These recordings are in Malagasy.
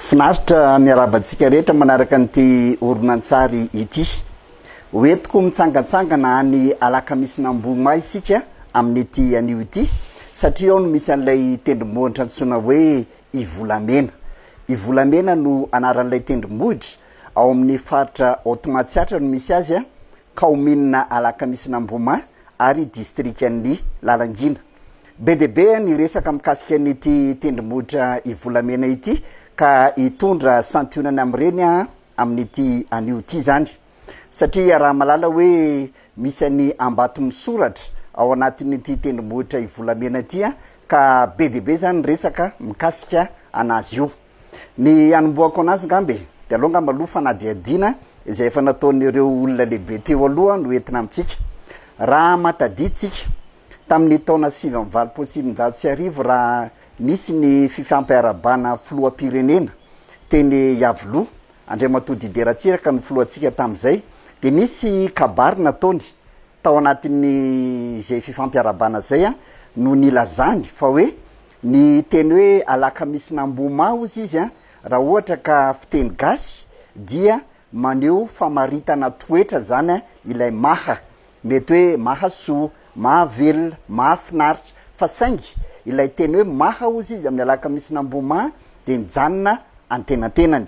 Finaritra miarabantsika rehetra manaraka an'ity oronan-tsary ity. Hoentiko mitsangatsangana any alakamisy namboma isika amin'ity anio ity satria ao no misy an'ilay tendrombohitra antsoina hoe Ivolamena. Ivolamena no anaran'ilay tendrombohitra ao amin'ny faritra Automatsiatra no misy azy kaominina alakamisy namboma ary distrikan'ny Lalangina. Be dia be ny resaka mikasika an'ity tendrombohitra Ivolamena ity ka hitondra santionany amin'ireny amin'ity anio ity zany satria raha malala hoe misy any Ambato misoratra ao anatin'ity tendrombohitra Ivolamena ity ka be dia be zany resaka mikasika anazy io. Ny anomboako anazy ngambe dia aloha maloha fanadihadiana izay efa nataon'ireo olona lehibe teo aloha no entina amintsika. Raha mataditsika tamin'ny taona 1970 raha nisy ny fifampiarabana filoham-pirenena teny Yavoloha Andriamatoa Didier Ratsiraka ny filohantsika tamin'izay dia nisy kabary nataony tao anatin'ny izay fifampiarabana zay no nilazany fa hoe ny teny hoe alakamisy namboma ozy izy raha ohatra ka fiteny gasy dia maneho famaritana toetra zany ilay maha, mety hoe mahasoa, mahavelona, mahafinaritra fa saingy ilay teny hoe maha ozy izy amin'ny alakamisy namboma dia nijanona antenantenany.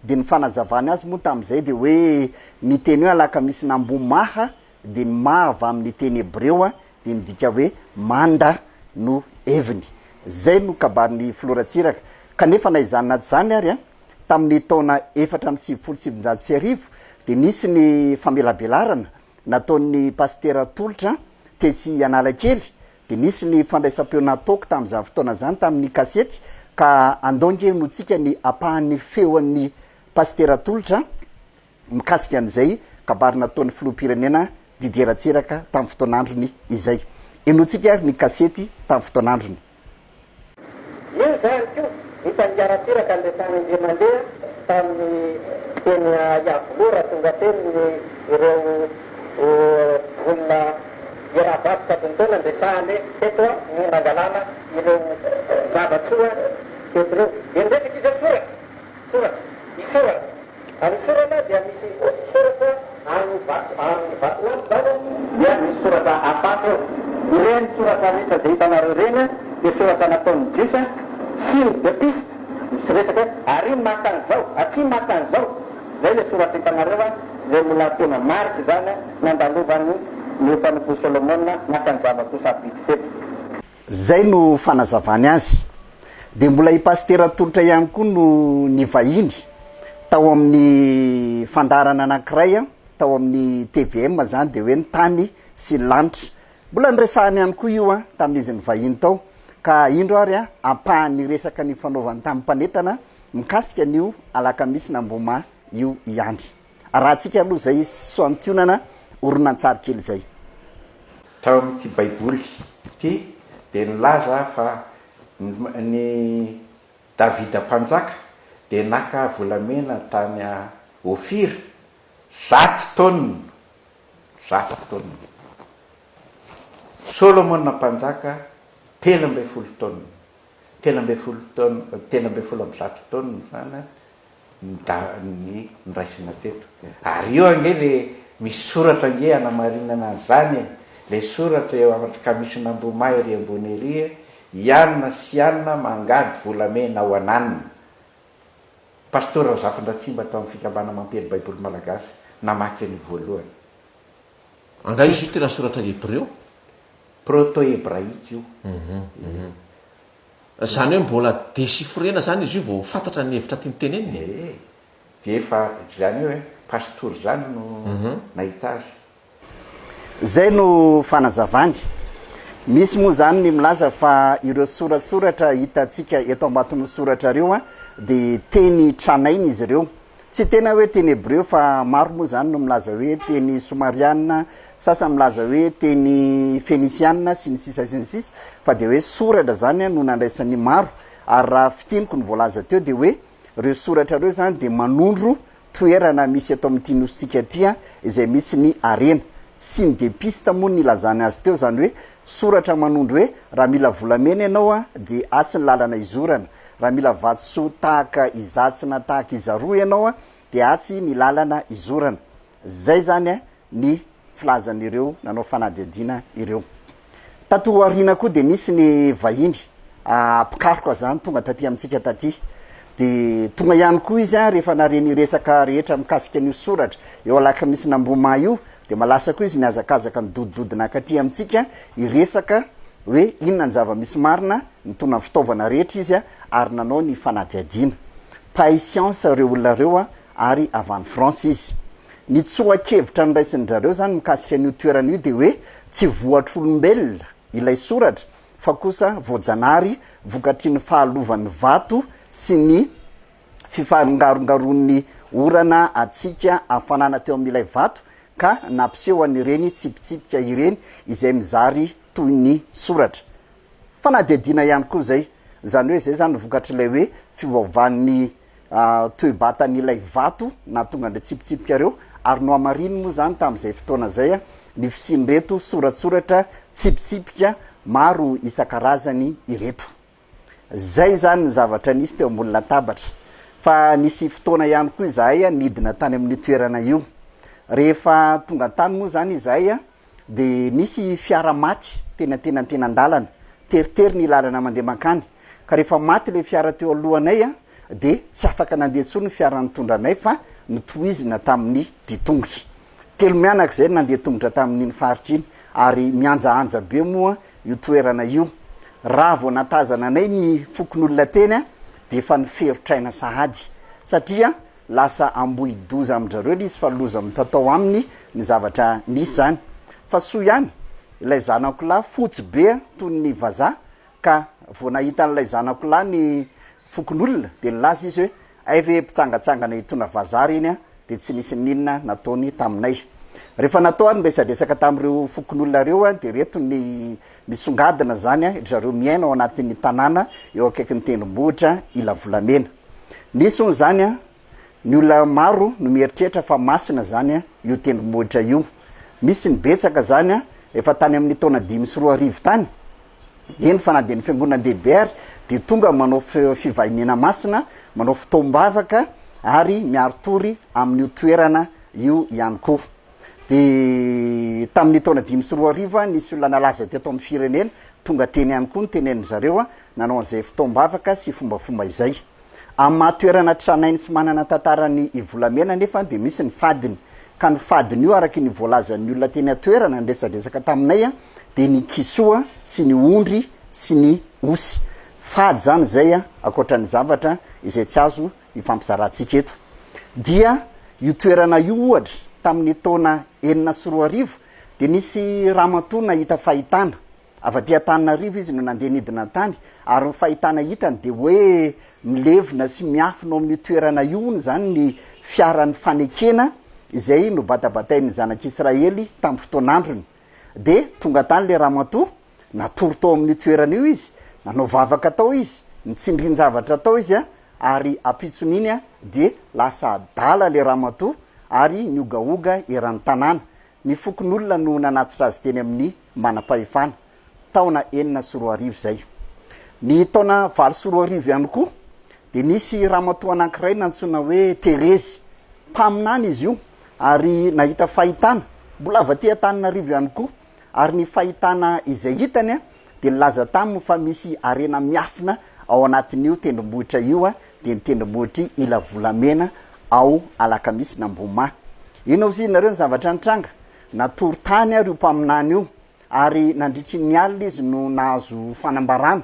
Dia ny fanazavany azy moa tamin'izay dia hoe ny teny hoe alakamisy nambomaha dia ny maha avy amin'ny teny hebreo dia midika hoe manda no eviny. Zay no kabarin'ny Filoratsiraka. Kanefa na izany naty zany ary tamin'ny taona 477 dia nisy ny famelabelarana nataon'ny pastera tolotra Tesy Analakely dia nisy ny fandraisam-peo nataoko tamin'izany fotoana zany tamin'ny kasety ka andonge notsika ny apahan'ny feon'ny pastera tolotra mikasika an'izay kabary nataon'ny filoham-pirenena Didier Ratsiraka tamin'ny fotoanandrony izay. Enotsika ary ny kasety tamin'ny fotoanandrony. Io zany koa hitan'ny Ratsiraka andresany indray mandeha tamin'ny teny Yavoloha tonga teny ireo olona iaraha-vasoka tontolo andresahany teto ny mangalana ireo zavatsoa teto ireo. Dia ndraiky izy soratra ary soratra dia misy soratra amin'ny vatolany zany dia misy soratra apato ireny soratra rehetra zay hitanareo reny dia soratra nataon'ny Jisa signe de piste misy resaka ary makan'izao aty makan'izao zay le soratra hitanareo zay mbola tena mariky zany nandalovany ny mpanompo Solomona nakanjavakosa abity teto. Zay no fanazavany azy. Dia mbola i pastera tolotra ihany koa no nivahiny tao amin'ny fandarana anankiray tao amin'ny TVM zany dia hoe ny tany sy lanitra. Mbola niresahany ihany koa io tamin'izy nivahiny tao ka indro ary ampahany resaka ny fanaovany tamin'ny mpanetana mikasika an'io alakamisy namboma io ihany. Raha tsika aloha zay santionana oronan-tsary kely zay. Tao amin'ity baiboly ity dia nilaza fa ny Davida mpanjaka dia naka volamena tany Ofira 100 taonina. Solomona mpanjaka 13 taonina. 13 taonina zany ny niraisina teto. Ary io ange le misy soratra ange anamarinana zany le soratra eo alakamisy namboma ery ambony ery ianona sy ianona mangady volamena ao ananina. Pastora Zafindratsimba tao amin'ny fikambana mampely baiboly malagasy namaky ny voalohany. Angay izy tena soratra hebreo? Proto-hebraïque io. Zany hoe mbola desifrena zany izy io vao fantatra ny hevitra tiany teneniny. Dia efa zany hoe pastor zany no nahita azy. Zay no fanazavany. Misy moa zany ny milaza fa ireo soratsoratra hitantsika eto ambaton'ny soratra ireo dia teny tranainy izy ireo. Tsy tena hoe teny hebreo fa maro moa zany no milaza hoe teny somariana, sasany milaza hoe teny fenisiana sy ny sisa fa dia hoe soratra zany no nandraisan'ny maro. Ary raha fitiniko ny voalaza teo dia hoe ireo soratra ireo zany dia manondro toerana misy eto amin'ity nosika ty izay misy ny arena. Signe de piste moa nilazany azy teo zany hoe soratra manondro hoe raha mila volamena ianao dia atsy ny lalana izorana, raha mila vatsoa tahaka izatsina tahaka izaroa ianao a de atsy ny lalana izorana. Zay zany a ny filazan'ireo nanao fanadihadiana ireo. Tato arina koa de nisy ny vahiny pikaroka zany tonga taty amintsika taty, de tonga ihany koa izy a rehefa nareny resaka rehetra mikasika an'io soratra eo alakamisy namboma io de malasa koa izy niazakazaka ny dodidodina katy amintsika iresaka hoe inona ny zava-misy marina nitona ny fitaovana rehetra izy a ary nanao ny fanadihadiana. Pai science reo olona reo a ary avy any France izy. Ny tsoakevitra nyraisin'ndrareo zany mikasika an'io toerana io de hoe tsy voatr'olombelona ilay soratra fa kosa voajanahary vokatry ny fahalovany vato sy ny fifarongarongaron'ny orana atsika afanana teo amin'ilay vato ka nampiseho an'ireny tsipitsipika ireny izay mizary toy ny soratra. Fanadihadiana ihany koa zay, zany hoe zay zany vokatry ilay hoe fiovaovan'ny toe-batan'ilay vato na tonga andre tsipitsipika reo, ary no amariny moa zany tamin'izay fotoana zay a ny fisin'ireto soratsoratra tsipitsipika maro isan-karazany ireto. Zay zany ny zavatra nisy teo ambony latabatra. Fa nisy fotoana ihany koa izahay a nidina tany amin'ny toerana io. Rehefa tonga tany moa zany izahay a de nisy fiara maty tenatenantenandalana, teritery ny lalana mandeha makany. Ka rehefa maty le fiara teo alohanay a de tsy afaka nandeha tsony ny fiara nitondra anay fa nitohizina tamin'ny mpitongotra. Telo mianaka zay nandeha tongotra tamin'iny faritra iny ary mianjaanja be moa io toerana io. Raha vao natazana anay ny fokon'olona teny a de fa niferotraina sahady satria lasa ambohidoza amindrareo izy fa loza mitatao aminy ny zavatra nisy zany. Fa soa ihany ilay zanako lahy fotsy be toy ny vazaha ka vao nahita n'ilay zanako lahy ny fokon'olona de nilaza izy hoe ayve mpitsangatsangana hitona vazaha reny a de tsy nisy ninona nataony taminay. Rehefa natao any miresadresaka tamin'ireo fokon'olona reo a de reto ny misongadina zany a zareo miaina ao anatin'ny tanàna eo akaikin'ny tendrombohitra Ilavolamena. Nisy on zany a ny olona maro no mieritreritra fa masina zany a io tendrombohitra io. Misy ny betsaka zany a efa tany amin'ny taona 5 tany eny fa na de ny fiangonandehibe ary de tonga manao fivahinena masina, manao fitombavaka ary miaritory amin'io toerana io ihany koa. De tamin'ny taona 5 nisy olona nalaza teto amin'ny firenena tonga teny ihany koa ny tenenin zareo a nanao an'izay fitombavaka sy fombafomba izay. Amin'ny mahatoerana tranainy sy manana tantarany Ivolamena nefa de misy ny fadiny, ka ny fadiny io araky ny voalazan'ny olona teny atoerana nresadresaka taminay a de ny kisoa sy ny ondry sy ny osy. Fady zany zay a akoatra ny zavatra izay tsy azo ifampizarantsika eto. Dia io toerana io ohatra tamin'ny taona 2004 de nisy ramatoa nahita fahitana avy aty Antananarivo izy no nandeha nidina tany ary ny fahitana hitany de hoe milevina sy miafina ao amin'ny toerana io zany ny fiaran'ny fanekena izay no batabatain'ny zanak'Israely tamin'ny fotoan'androny. De tonga tany le ramatoa natory tao amin'ny toerana io izy, nanao vavaka tao izy, nitsindrin-javatra tao izy a ary apitson'iny a de lasa adala le ramatoa ary niogaoga eran'ny tanàna. Ny fokon'olona no nanatitra azy teny amin'ny manam-pahefana taona 2004 zay. Ny taona 2004 ihany koa de nisy ramatoa anankiray nantsona hoe Terezy, mpaminany izy io ary nahita fahitana mbola avy aty Antananarivo ihany koa ary ny fahitana izay hitany a de nilaza taminy fa misy arena miafina ao anatin'io tendrombohitra io a de ny tendrombohitry Ilavolamena ao alakamisy namboma. Ino ozy nareo ny zavatra nitranga natory tany ary io mpaminany io ary nandritry ny alina izy no nahazo fanambarana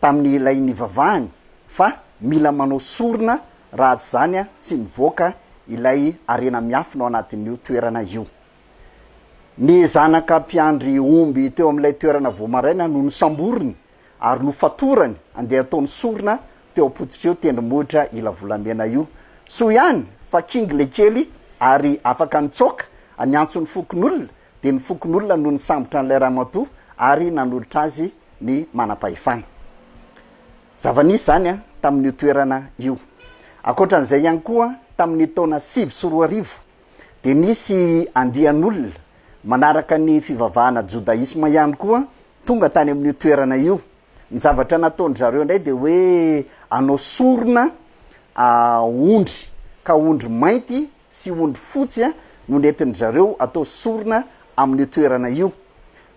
tamin'ny ilay nivavahany fa mila manao sorona raha tsy zany a tsy mivoaka ilay arena miafina ao anatin'io toerana io. Ny zanaka mpiandry omby teo amin'ilay toerana voamaraina no nisamboriny ary no fatorany andeha ataony sorona teo ampotitra eo tendrombohitra Ilavolamena io. So ihany fa kingy le kely ary afaka nitsoka aniantso ny fokon'olona de ny fokon'olona no nisambotra n'ilay ramatoa ary nanolotra azy ny manam-pahefana. Zava-nisy zany a tamin'io toerana io. Akoatran'izay ihany koa tamin'ny taona 2004 de nisy andian'olona manaraka ny fivavahana jodaisma ihany koa tonga tany amin'ny toerana io. ny zavatra nataony zareo ndray de hoe anao sorona ondry ka ondry mainty sy ondry fotsy no netiny zareo atao sorona amin'ny toerana io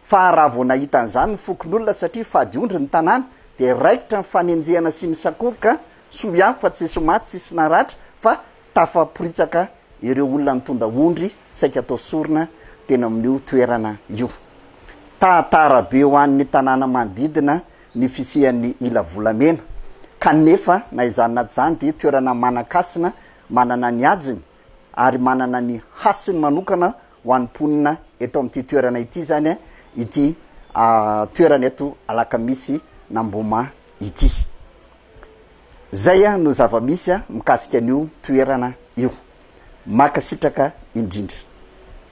fa raha vao nahita an'izany ny fokon'olona satria fady ondry ny tanàna de raikitra ny fanenjehana sy ny sakoroka soa fa tsy somaty tsisy naratra fa tafaporitsaka ireo olona nitondra ondry saika atao sorona tena amin'io toerana io tahatara be ho an'ny tanàna manodidina ny fisian'ny ila volamena kanefa na izany naty zany de toerana manan-kasina manana ny ajiny ary manana ny hasiny manokana ho an'ny mponina eto amin'ity toerana ity zany ity toerana eto alakamisy Namboma ity zay no zava-misy mikasika an'io toerana io makasitraka indrindra.